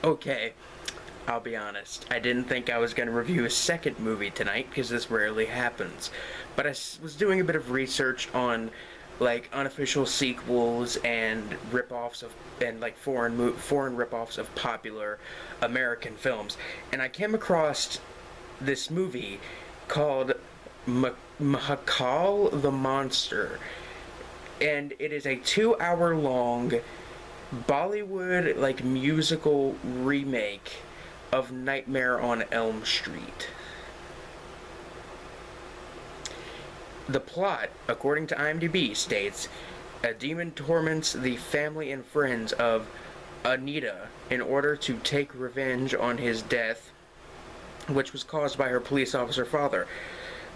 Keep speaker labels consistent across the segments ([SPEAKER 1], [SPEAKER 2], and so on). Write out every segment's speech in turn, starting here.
[SPEAKER 1] Okay, I'll be honest. I didn't think I was going to review a second movie tonight because this rarely happens. But was doing a bit of research on like unofficial sequels and rip-offs of and like foreign rip-offs of popular American films, and I came across this movie called Mahakaal the Monster, and it is a 2 hour long Bollywood like musical remake of Nightmare on Elm Street. The plot, according to IMDb, states a demon torments the family and friends of Anita in order to take revenge on his death, which was caused by her police officer father.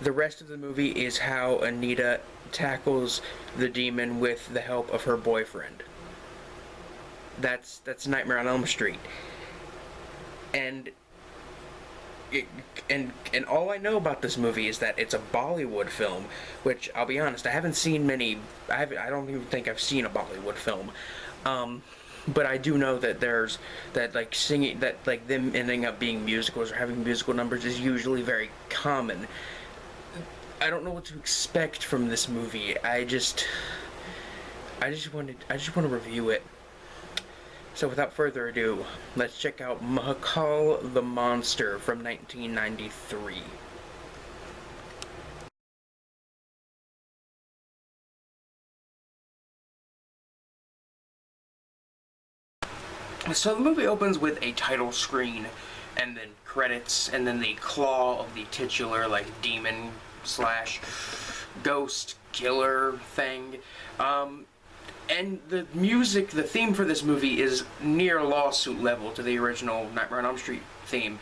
[SPEAKER 1] The rest of the movie is how Anita tackles the demon with the help of her boyfriend. That's Nightmare on Elm Street. And and all I know about this movie is that it's a Bollywood film, which I'll be honest, I haven't seen many. I don't even think I've seen a Bollywood film. But I do know that there's that like singing, that like them ending up being musicals or having musical numbers is usually very common. I don't know what to expect from this movie. I just want to review it. So without further ado, let's check out Mahakaal the Monster from 1993. So the movie opens with a title screen, and then credits, and then the claw of the titular, like, demon slash ghost killer thing. And the music, the theme for this movie is near lawsuit level to the original Nightmare on Elm Street theme.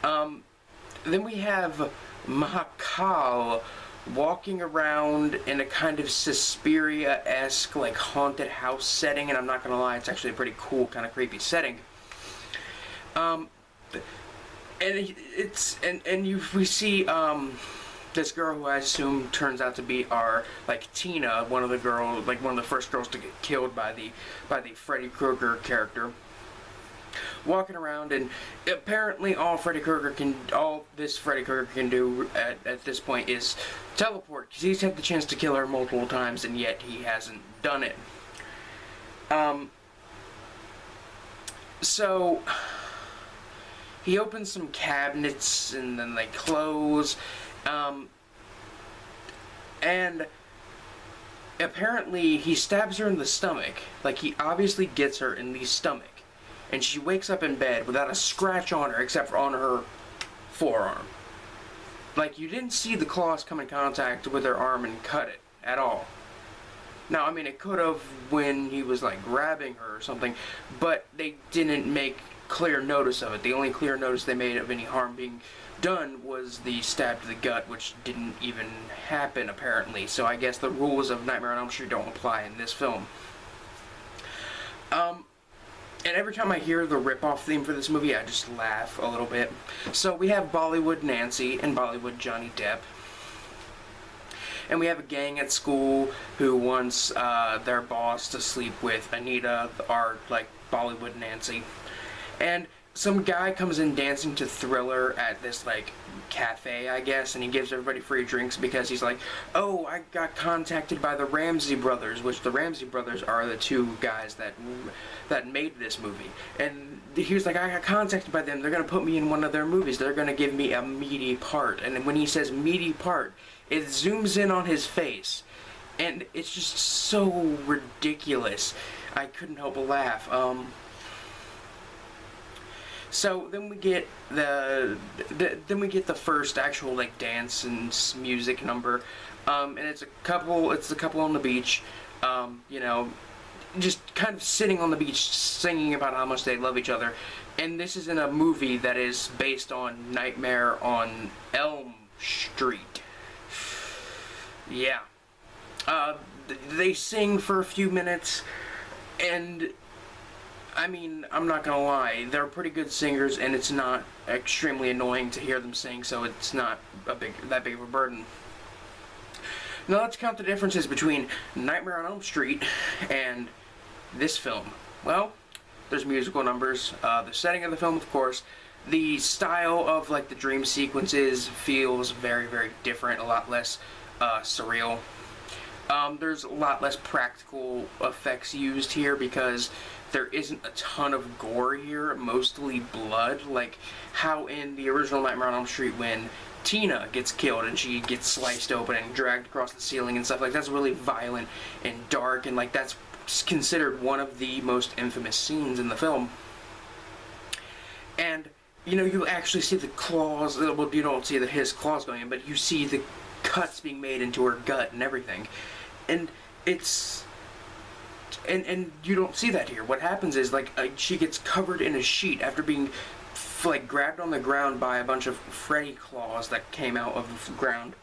[SPEAKER 1] Then we have Mahakaal walking around in a kind of Suspiria-esque, like, haunted house setting, and I'm not gonna lie, it's actually a pretty cool, kind of creepy setting. We see, this girl who I assume turns out to be our, like, Tina, one of the first girls to get killed by the Freddy Krueger character, walking around, and apparently all this Freddy Krueger can do at this point is teleport, because he's had the chance to kill her multiple times, and yet he hasn't done it. So he opens some cabinets, and then they close. And apparently he stabs her in the stomach. Like, he obviously gets her in the stomach. And she wakes up in bed without a scratch on her except for on her forearm. Like, you didn't see the claws come in contact with her arm and cut it at all. Now, I mean, it could have when he was, like, grabbing her or something, but they didn't make clear notice of it. The only clear notice they made of any harm being done was the stab to the gut, which didn't even happen, apparently. So I guess the rules of Nightmare on Elm Street don't apply in this film. And every time I hear the rip-off theme for this movie, I just laugh a little bit. So we have Bollywood Nancy and Bollywood Johnny Depp. And we have a gang at school who wants their boss to sleep with Anita, our, like, Bollywood Nancy. And some guy comes in dancing to Thriller at this, like, cafe, I guess, and he gives everybody free drinks because he's like, oh, I got contacted by the Ramsey brothers, which the Ramsey brothers are the two guys that made this movie. And he was like, I got contacted by them. They're going to put me in one of their movies. They're going to give me a meaty part. And when he says meaty part, it zooms in on his face. And it's just so ridiculous. I couldn't help but laugh. So then we get the first actual, like, dance and music number, and it's the couple on the beach, you know, just kind of sitting on the beach singing about how much they love each other. And this is in a movie that is based on Nightmare on Elm Street. Yeah. They sing for a few minutes, and I mean, I'm not gonna lie, they're pretty good singers, and it's not extremely annoying to hear them sing, so it's not that big of a burden. Now let's count the differences between Nightmare on Elm Street and this film. Well, There's musical numbers. The setting of the film, of course. The style of like the dream sequences feels very, very different. A lot less surreal. There's a lot less practical effects used here because there isn't a ton of gore here, mostly blood, like how in the original Nightmare on Elm Street when Tina gets killed and she gets sliced open and dragged across the ceiling and stuff. Like, that's really violent and dark, and like that's considered one of the most infamous scenes in the film. And you know, you actually see the claws. Well, you don't see his claws going in, but you see the cuts being made into her gut and everything. And it's and you don't see that here. What happens is like she gets covered in a sheet after being like grabbed on the ground by a bunch of Freddy claws that came out of the ground,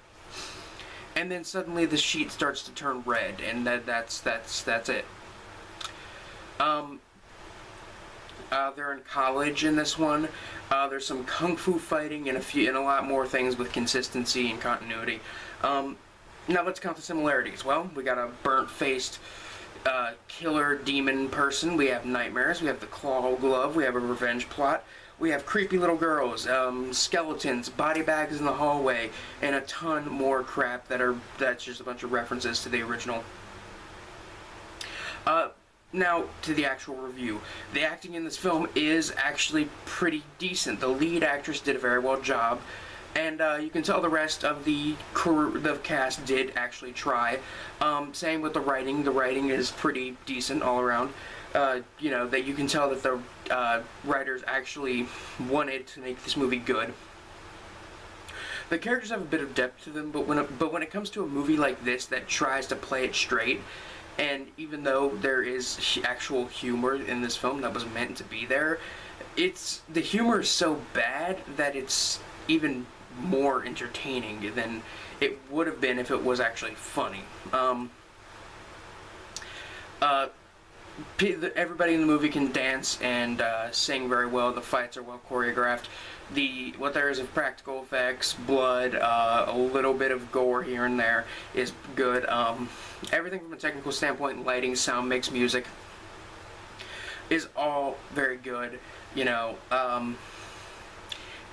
[SPEAKER 1] and then suddenly the sheet starts to turn red, and that's it. They're in college in this one. There's some kung fu fighting and a lot more things with consistency and continuity. Now let's count the similarities. Well, we got a burnt-faced killer demon person. We have nightmares. We have the claw glove. We have a revenge plot. We have creepy little girls, skeletons, body bags in the hallway, and a ton more crap that's just a bunch of references to the original. Now, to the actual review. The acting in this film is actually pretty decent. The lead actress did a very well job, and you can tell the rest of the cast did actually try. Same with the writing. The writing is pretty decent all around. You know, that you can tell that the writers actually wanted to make this movie good. The characters have a bit of depth to them, but when it comes to a movie like this that tries to play it straight, and even though there is actual humor in this film that was meant to be there, the humor is so bad that it's even more entertaining than it would have been if it was actually funny. Everybody in the movie can dance and sing very well. The fights are well choreographed. What there is of practical effects, blood, a little bit of gore here and there is good. Everything from a technical standpoint, lighting, sound mix, music, is all very good. You know,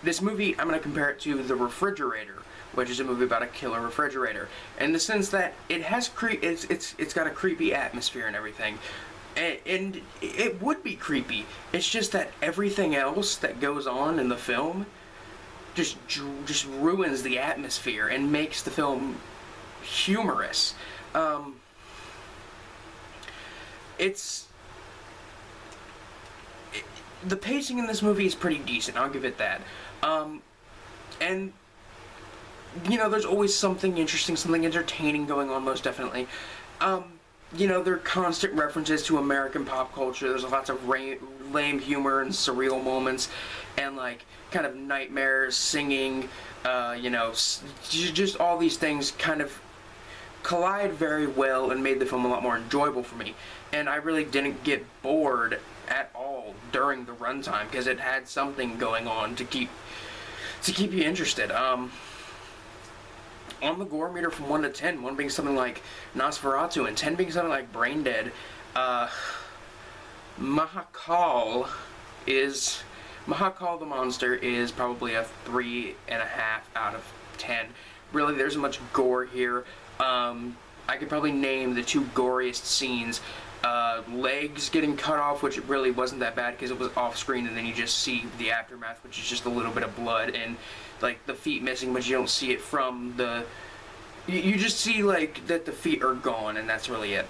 [SPEAKER 1] this movie, I'm going to compare it to The Refrigerator, which is a movie about a killer refrigerator, in the sense that it has it's got a creepy atmosphere and everything. And it would be creepy. It's just that everything else that goes on in the film just ruins the atmosphere and makes the film humorous. The pacing in this movie is pretty decent. I'll give it that. And you know, there's always something interesting, something entertaining going on, most definitely. You know, there are constant references to American pop culture. There's lots of lame humor and surreal moments, and like kind of nightmares, singing, you know, just all these things kind of collide very well and made the film a lot more enjoyable for me. And I really didn't get bored at all during the runtime because it had something going on to keep you interested. On the gore meter from 1 to 10, 1 being something like Nosferatu and 10 being something like Brain Dead, Mahakaal the monster is probably a 3.5 out of 10. Really, there's much gore here. I could probably name the 2 goriest scenes. Legs getting cut off, which really wasn't that bad because it was off screen, and then you just see the aftermath, which is just a little bit of blood, and like the feet missing, but you don't see it from the... You just see like that the feet are gone, and that's really it.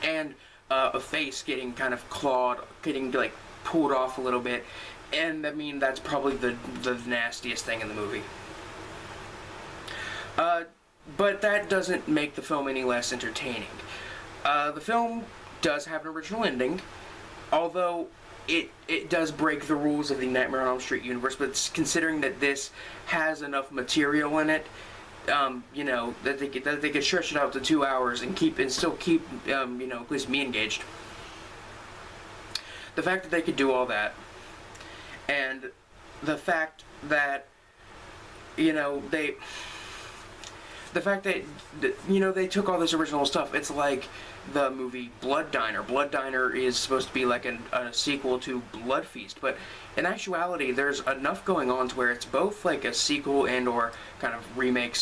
[SPEAKER 1] And a face getting kind of clawed, getting like pulled off a little bit, and I mean that's probably the nastiest thing in the movie. But that doesn't make the film any less entertaining. The film does have an original ending, although it does break the rules of the Nightmare on Elm Street universe, but considering that this has enough material in it, you know, that they could stretch it out to 2 hours and still keep you know, at least me engaged. The fact that they could do all that, and the fact that, you know, The fact that, they took all this original stuff. It's like the movie Blood Diner. Blood Diner is supposed to be like a sequel to Blood Feast, but in actuality, there's enough going on to where it's both like a sequel and or kind of remake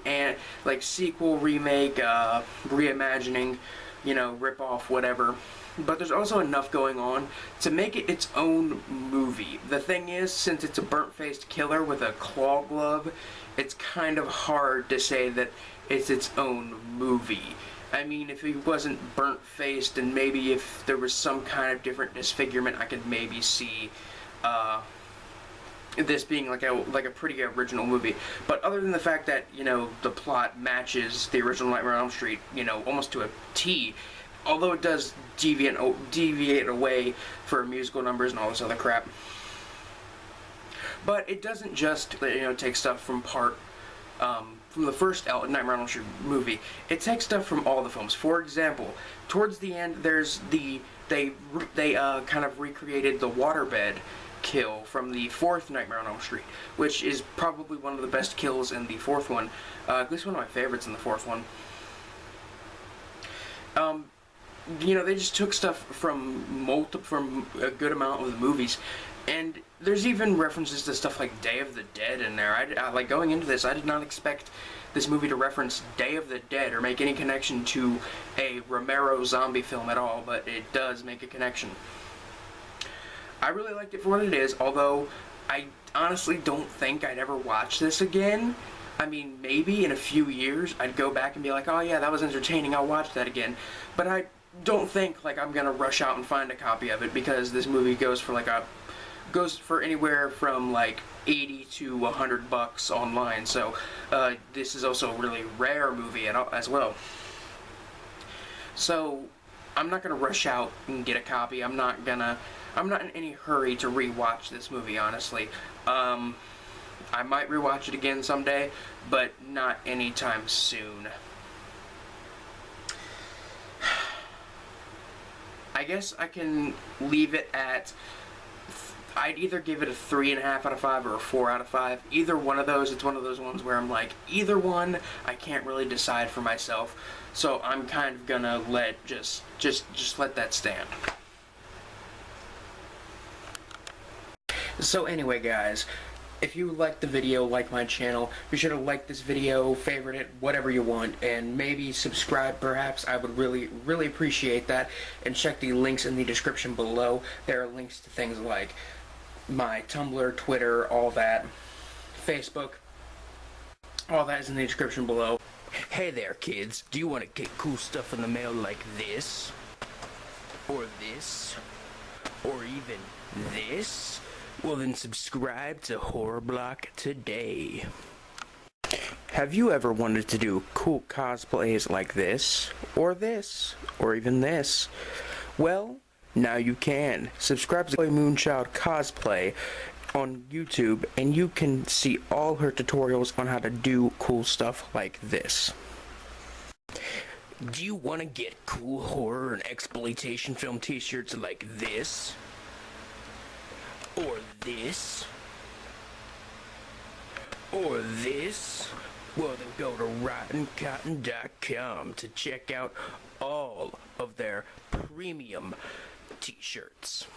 [SPEAKER 1] and like sequel, remake, reimagining, rip off, whatever. But there's also enough going on to make it its own movie. The thing is, since it's a burnt-faced killer with a claw glove, it's kind of hard to say that it's its own movie. I mean, if he wasn't burnt-faced and maybe if there was some kind of different disfigurement, I could maybe see this being like a pretty original movie. But other than the fact that, the plot matches the original Nightmare on Elm Street, almost to a T, although it does deviate away for musical numbers and all this other crap. But it doesn't just, take stuff from from the first Nightmare on Elm Street movie. It takes stuff from all the films. For example, towards the end, there's they kind of recreated the waterbed kill from the fourth Nightmare on Elm Street, which is probably one of the best kills in the fourth one. At least one of my favorites in the fourth one. They just took stuff from a good amount of the movies, and there's even references to stuff like Day of the Dead in there. I like going into this, I did not expect this movie to reference Day of the Dead or make any connection to a Romero zombie film at all, but it does make a connection. I really liked it for what it is, although I honestly don't think I'd ever watch this again. I mean, maybe in a few years I'd go back and be like, oh yeah, that was entertaining, I'll watch that again. But I don't think like I'm gonna rush out and find a copy of it, because this movie goes for anywhere from like 80 to $100 online. So this is also a really rare movie as well. So I'm not gonna rush out and get a copy. I'm not in any hurry to rewatch this movie, honestly. I might rewatch it again someday, but not anytime soon. I guess I can leave it at, I'd either give it a 3.5 out of 5 or a 4 out of 5. Either one of those, it's one of those ones where I'm like, either one, I can't really decide for myself. So I'm kind of gonna just let that stand. So anyway, guys, if you liked the video, like my channel, be sure to like this video, favorite it, whatever you want, and maybe subscribe perhaps. I would really appreciate that. And check the links in the description below. There are links to things like my Tumblr, Twitter, all that, Facebook, all that is in the description below.
[SPEAKER 2] Hey there, kids. Do you want to get cool stuff in the mail like this? Or this? Or even this? Well then subscribe to Horror Block today.
[SPEAKER 1] Have you ever wanted to do cool cosplays like this? Or even this? Well, now you can. Subscribe to Moonchild Cosplay on YouTube, and you can see all her tutorials on how to do cool stuff like this.
[SPEAKER 2] Do you want to get cool horror and exploitation film t-shirts like this? Or this? Or this? Well, then go to RottenCotton.com to check out all of their premium t-shirts.